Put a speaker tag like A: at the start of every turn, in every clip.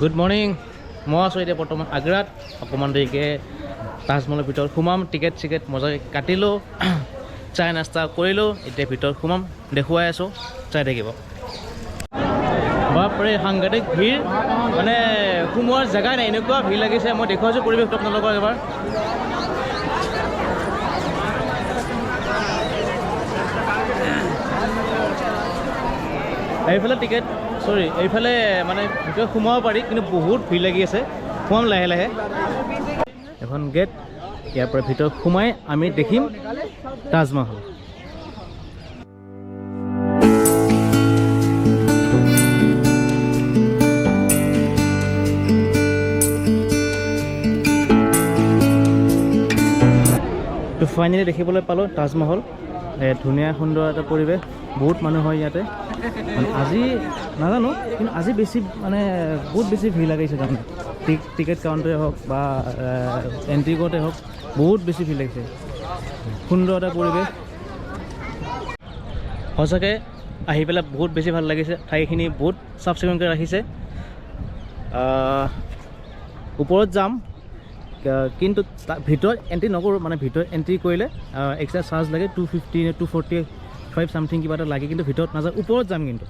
A: Good morning. মই আছোঁ এতিয়া বৰ্তমান আগ্ৰাত। অকণমান দেৰিকৈ তাজমহলৰ ভিতৰত সোমাম। টিকেট মজাকৈ কাটিলোঁ, চাই নাস্তা কৰিলোঁ। এতিয়া ভিতৰত সোমাম, দেখুৱাই আছোঁ, চাই থাকিব। বাপৰে সাংঘাতিক ভিৰ, মানে সোমোৱাৰ জেগাই নাই, এনেকুৱা ভিৰ লাগিছে। মই দেখুৱাইছোঁ পৰিৱেশটো আপোনালোকক এবাৰ। এইফালে এইফালে মানে ভিতৰত সোমাব পাৰি, কিন্তু বহুত ভিৰ লাগি আছে। সোমাম লাহে লাহে। এখন গেট, ইয়াৰ পৰা ভিতৰত সোমাই আমি দেখিম তাজমহল। তো ফাইনেলি দেখিবলৈ পালোঁ তাজমহল। ধুনীয়া সুন্দৰ এটা পৰিৱেশ, বহুত মানুহ হয় ইয়াতে। আজি নাজানো, কিন্তু আজি বেছি মানে বহুত বেছি ভিৰ লাগিছে তাৰমানে। টিকেট কাউণ্টাৰে হওক বা এণ্ট্ৰি কৰোঁতে হওক, বহুত বেছি ভিৰ লাগিছে। সুন্দৰ এটা পৰিৱেশ, সঁচাকৈ আহি পেলাই বহুত বেছি ভাল লাগিছে। ঠাইখিনি বহুত চাফ চিকুণকৈ ৰাখিছে। ওপৰত যাম, কিন্তু ভিতৰত এণ্ট্ৰি নকৰোঁ। মানে ভিতৰত এণ্ট্ৰি কৰিলে এক্সট্ৰা চাৰ্জ লাগে, 250 নে 245 চামথিং কিবা এটা লাগে, কিন্তু ভিতৰত নাযাওঁ, ওপৰত যাম। কিন্তু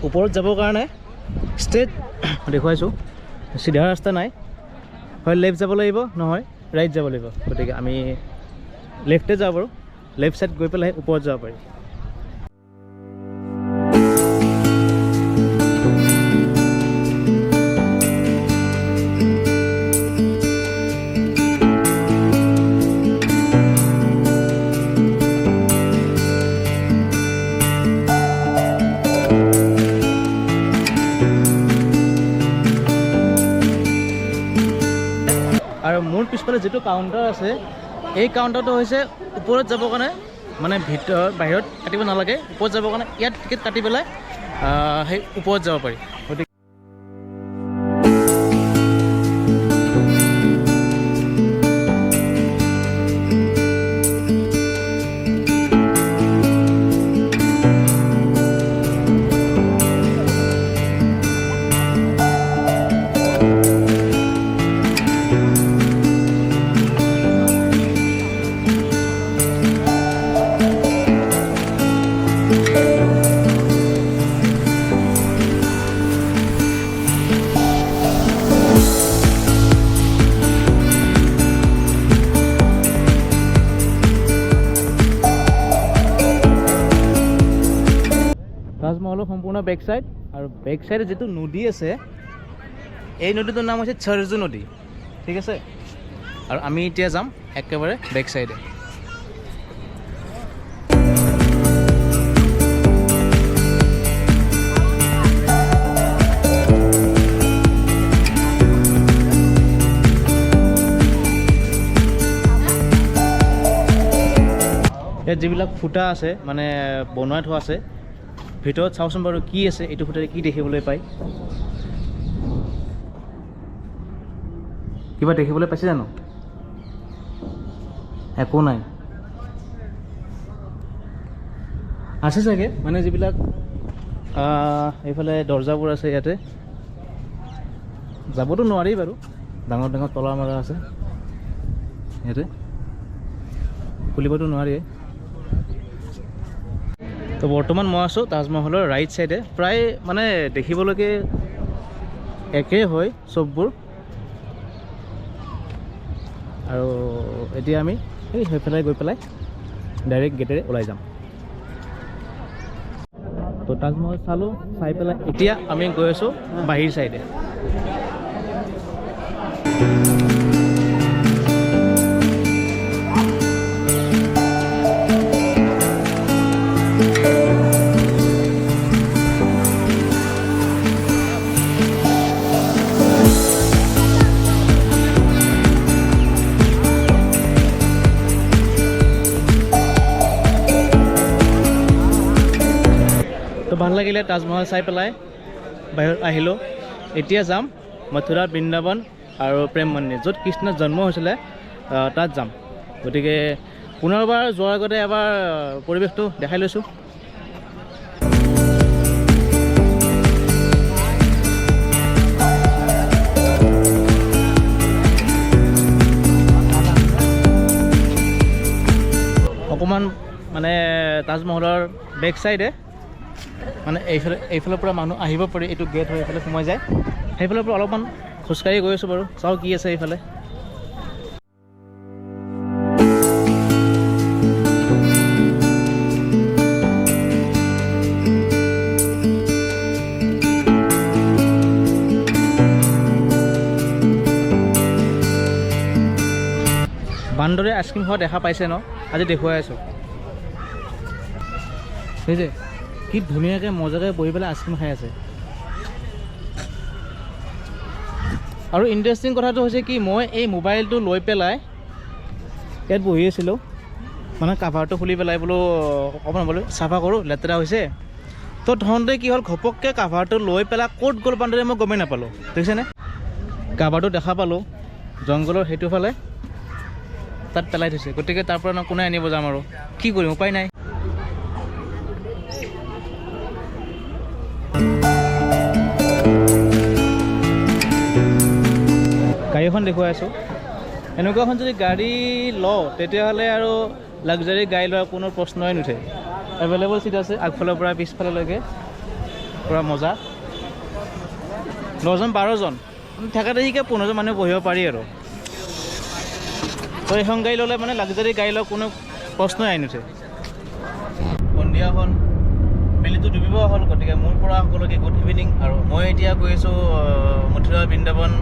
A: ওপৰত যাবৰ কাৰণে ষ্ট্ৰেইট দেখুৱাইছোঁ, চিধা ৰাস্তা নাই। হয় লেফ্ট যাব লাগিব, নহয় ৰাইট যাব লাগিব। গতিকে আমি লেফ্টে যাওঁ বাৰু। লেফ্ট ছাইড গৈ পেলাই ওপৰত যাব পাৰি। আৰু মোৰ পিছফালে যিটো কাউণ্টাৰ আছে, এই কাউণ্টাৰটো হৈছে ওপৰত যাবৰ কাৰণে, মানে বাহিৰত কাটিব নালাগে। ওপৰত যাবৰ কাৰণে ইয়াত টিকেট কাটি পেলাই সেই ওপৰত যাব পাৰি। গতিকে তাজমহলৰ সম্পূৰ্ণ বেক চাইড, আৰু বেক চাইডে যিটো নদী আছে, এই নদীটোৰ নাম হৈছে সৰজু নদী। ঠিক আছে, আৰু আমি এতিয়া যাম একেবাৰে বেক চাইডে। ইয়াত যিবিলাক ফুটা আছে, মানে বনোৱাই থোৱা আছে, ভিতৰত চাওঁচোন বাৰু কি আছে, এইটো ফুটাৰে কি দেখিবলৈ পায়। কিবা দেখিবলৈ পাইছে জানো? একো নাই। আছে চাগে, মানে যিবিলাক এইফালে দৰ্জাবোৰ আছে, ইয়াতে যাবতো নোৱাৰি বাৰু। ডাঙৰ ডাঙৰ তলা মাৰা আছে, ইয়াতে খুলিবতো নোৱাৰিয়ে। তো বৰ্তমান মই আছোঁ তাজমহলৰ ৰাইট চাইডে। প্ৰায় মানে দেখিবলৈকে একেই হয় চববোৰ। আৰু এতিয়া আমি সেইফালে গৈ পেলাই ডাইৰেক্ট গেটেৰে ওলাই যাম। তো তাজমহল চালোঁ, চাই পেলাই এতিয়া আমি গৈ আছোঁ বাহিৰ চাইডে। তো ভাল লাগিলে তাজমহল চাই পেলাই বাহিৰত আহিলোঁ। এতিয়া যাম মথুৰা, বৃন্দাবন আৰু প্ৰেম মন্দিৰ, য'ত কৃষ্ণৰ জন্ম হৈছিলে তাত যাম। গতিকে পুনৰবাৰ যোৱাৰ আগতে এবাৰ পৰিৱেশটো দেখাই লৈছোঁ। অকণমান মানে তাজমহলৰ বেক চাইডে মানে এইফালৰ পৰা মানুহ আহিব পাৰি, এইটো গেট হৈ এইফালে সোমাই যায়। সেইফালৰ পৰা অলপমান খোজকাঢ়ি গৈ আছোঁ বাৰু, চাওঁ কি আছে এইফালে। বান্দৰে আইচক্ৰীম খোৱা দেখা পাইছে ন? আজি দেখুৱাই আছোঁ। সেই যে কি ধুনীয়াকৈ মজাকৈ বহি পেলাই আইচক্ৰীম খাই আছে। আৰু ইণ্টাৰেষ্টিং কথাটো হৈছে কি, মই এই মোবাইলটো লৈ পেলাই ইয়াত বহি আছিলোঁ, মানে কাভাৰটো খুলি পেলাই বোলো অকণমান বোলো চাফা কৰোঁ, লেতেৰা হৈছে। তো ধৰণতে কি হ'ল, ঘপককৈ কাভাৰটো লৈ পেলাই ক'ত গ'ল বান্দৰে মই গমেই নাপালোঁ। দেখিছেনে? কাভাৰটো দেখা পালোঁ জংঘলৰ সেইটো ফালে তাত পেলাই থৈছে। গতিকে তাৰ পৰা কোনে আনিব যাম আৰু, কি কৰিম, উপায় নাই। গাড়ী এখন দেখুৱাই আছোঁ। এনেকুৱা এখন যদি গাড়ী লওঁ তেতিয়াহ'লে আৰু লাক্সাৰী গাড়ী লোৱাৰ কোনো প্ৰশ্নই নুঠে। এভেইলেবল চিট আছে আগফালৰ পৰা পিছফাললৈকে, পূৰা মজা। 10জন 12জন থকা দেখিকে 15জন মানুহ বহিব পাৰি আৰু। তো এইখন গাড়ী ল'লে মানে লাক্সাৰী গাড়ী লোৱাৰ কোনো প্ৰশ্নই আহি নুঠে। সন্ধিয়া হ'ল, বেলিটো ডুবিব হ'ল। গতিকে মোৰ পৰা সকলোকে গুড ইভিনিং। আৰু মই এতিয়া গৈ আছোঁ মথুৰা, বৃন্দাবন,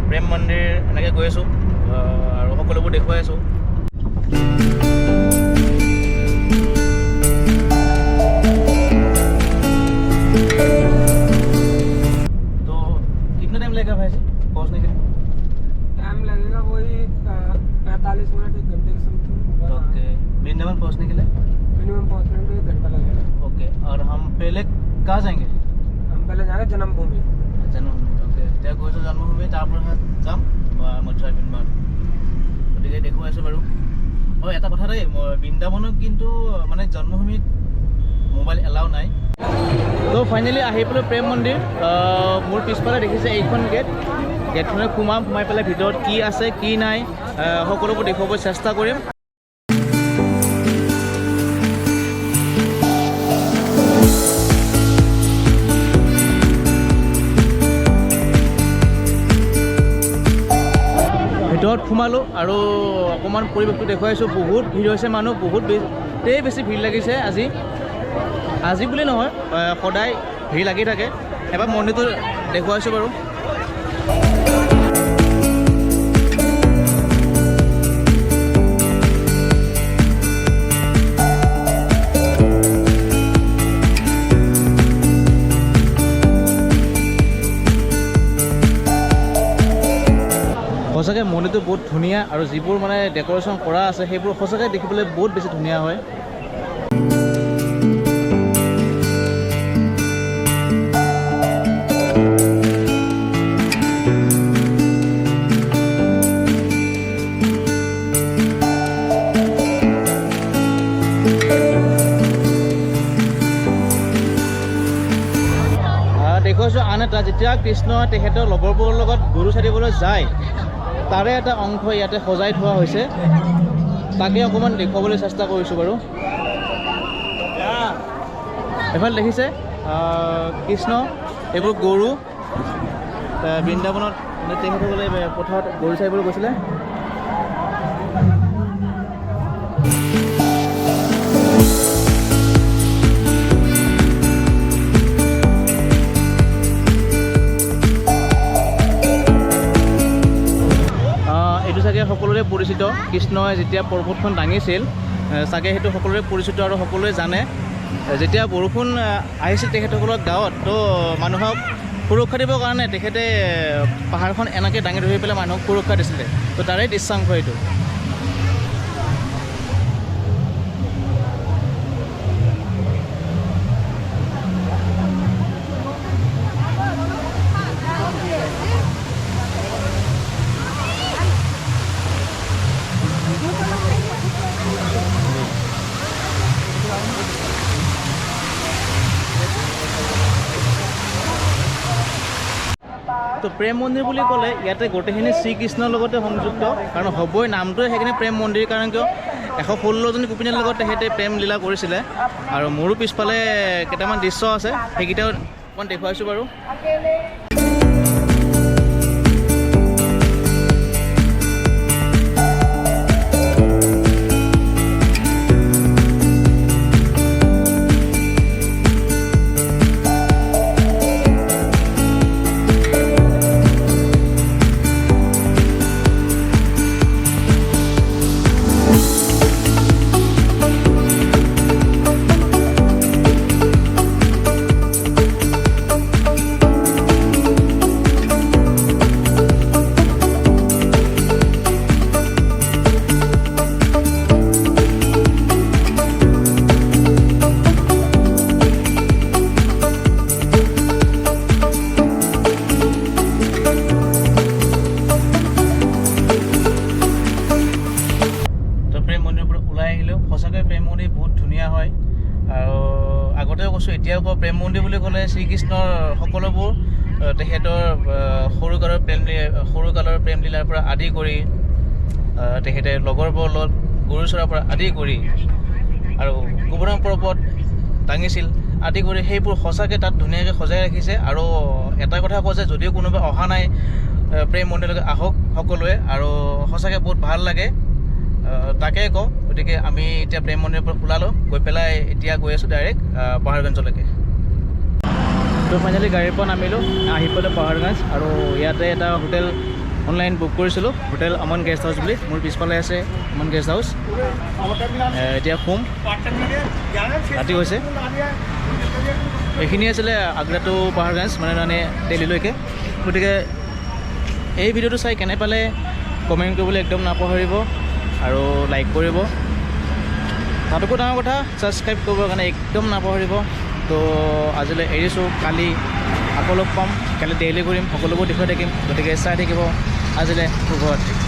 A: প্ৰেম মন্দিৰ এনেকৈ গৈ আছোঁ আৰু সকলোবোৰ দেখুৱাই আছোঁ। तो कितना टाइम लगेगा भाई पहुँचने के लिए?
B: टाइम लगेगा वही 45 मिनट 1 घंटे के समथिंग।
A: ओके, वृंदावन पहुँचने के लिए
B: मिनिमम पहुँचने के लिए 1 घंटा लगेगा।
A: ओके, और हम पहले कहाँ जाएंगे?
B: हम पहले जाएंगे जन्मभूमि।
A: जन्मभूमि। ओके, এতিয়া গৈছোঁ জন্মভূমি, তাৰপৰা যাম মথুৰা, বৃন্দাবন। গতিকে দেখুৱাই আছোঁ বাৰু। অঁ, এটা কথা দেই, বৃন্দাবনত কিন্তু মানে জন্মভূমিত মোবাইল এলাও নাই। তো ফাইনেলি আহি পেলাই প্ৰেম মন্দিৰ। মোৰ পিছফালে দেখিছে এইখন গেটখনে সোমাই পেলাই ভিতৰত কি আছে কি নাই সকলোবোৰ দেখুৱাবলৈ চেষ্টা কৰিম। ভিতৰত সোমালোঁ আৰু অকণমান পৰিৱেশটো দেখুৱাইছোঁ। বহুত ভিৰ হৈছে মানুহ, বহুতেই বেছি ভিৰ লাগিছে আজি বুলি নহয়, সদায় ভিৰ লাগি থাকে। এবাৰ মন্দিৰটো দেখুৱাইছোঁ বাৰু। সঁচাকৈ মন্দিৰটো বহুত ধুনীয়া আৰু যিবোৰ মানে ডেক'ৰেশ্যন কৰা আছে সেইবোৰ সঁচাকৈ দেখিবলৈ বহুত বেছি ধুনীয়া হয়। দেখুৱাইছোঁ আন এটা, যেতিয়া কৃষ্ণ তেখেতৰ লগৰবোৰৰ লগত গৰু চাৰিবলৈ যায় তাৰে এটা অংশ ইয়াতে সজাই থোৱা হৈছে, তাকে অকণমান দেখুৱাবলৈ চেষ্টা কৰিছোঁ বাৰু। এফালে দেখিছে কৃষ্ণ, এইবোৰ গৰু বৃন্দাবনত তেখেতসকলে পথাৰত গৰু চাৰিবলৈ গৈছিলে। পৰিচিত কৃষ্ণই যেতিয়া পৰ্বতখন দাঙিছিল চাগে সেইটো সকলোৰে পৰিচিত আৰু সকলোৱে জানে যেতিয়া বৰষুণ আহিছিল তেখেতসকলৰ গাঁৱত তো মানুহক সুৰক্ষা দিবৰ কাৰণে তেখেতে পাহাৰখন এনেকৈ দাঙি ধৰি পেলাই মানুহক সুৰক্ষা দিছিলে তো তাৰে দৃশ্যাংশ এইটো তো প্ৰেম মন্দিৰ বুলি ক'লে ইয়াতে গোটেইখিনি শ্ৰীকৃষ্ণৰ লগতে সংযুক্ত কাৰণ হ'বই নামটোৱে সেইখিনি প্ৰেম মন্দিৰ কাৰণ কিয় 116জনী গোপিনীৰ লগত তেখেতে প্ৰেম লীলা কৰিছিলে আৰু মোৰো পিছফালে কেইটামান দৃশ্য আছে সেইকেইটাও অকণ দেখুৱাইছোঁ বাৰু সঁচাকৈ প্ৰেম মন্দিৰ বহুত ধুনীয়া হয় আৰু আগতেও কৈছোঁ এতিয়াও কওঁ প্ৰেম মন্দিৰ বুলি ক'লে শ্ৰীকৃষ্ণৰ সকলোবোৰ তেখেতৰ সৰুকালৰ প্ৰেম লীলাৰ পৰা আদি কৰি তেখেতে লগৰবোৰৰ লগত গৰু চৰাৰ পৰা আদি কৰি আৰু গোবৰ্ধন পৰ্বত দাঙিছিল আদি কৰি সেইবোৰ সঁচাকৈ তাত ধুনীয়াকৈ সজাই ৰাখিছে আৰু এটা কথা কওঁ যে যদিও কোনোবা অহা নাই প্ৰেম মন্দিৰলৈকে আহক সকলোৱে আৰু সঁচাকৈ বহুত ভাল লাগে তাকে কওঁ গতিকে আমি এতিয়া প্ৰেম মন্দিৰৰ পৰা ওলালোঁ গৈ পেলাই এতিয়া গৈ আছোঁ ডাইৰেক্ট পাহাৰগঞ্জলৈকে তো ফাইনেলি গাড়ীৰ পৰা নামিলোঁ আহি পেলাই পাহাৰগঞ্জ আৰু ইয়াতে এটা হোটেল অনলাইন বুক কৰিছিলোঁ হোটেল অমন গেষ্ট হাউচ বুলি মোৰ পিছফালে আছে অমন গেষ্ট হাউচ এতিয়া শুম ৰাতি হৈছে এইখিনি আছিলে আগ্ৰা টু পাহাৰগঞ্জ মানে দিল্লীলৈকে গতিকে এই ভিডিঅ'টো চাই কেনে পালে কমেণ্ট কৰিবলৈ একদম নাপাহৰিব আৰু লাইক কৰিব তাতোকৈ ডাঙৰ কথা ছাবস্ক্ৰাইব কৰিবৰ কাৰণে একদম নাপাহৰিব তো আজিলৈ এৰিছোঁ কালি আকৌ লগ পাম কালি ডেইলি কৰিম সকলোবোৰ দেখুৱাই থাকিম গতিকে চাই থাকিব আজিলৈ শুভৰাত্ৰি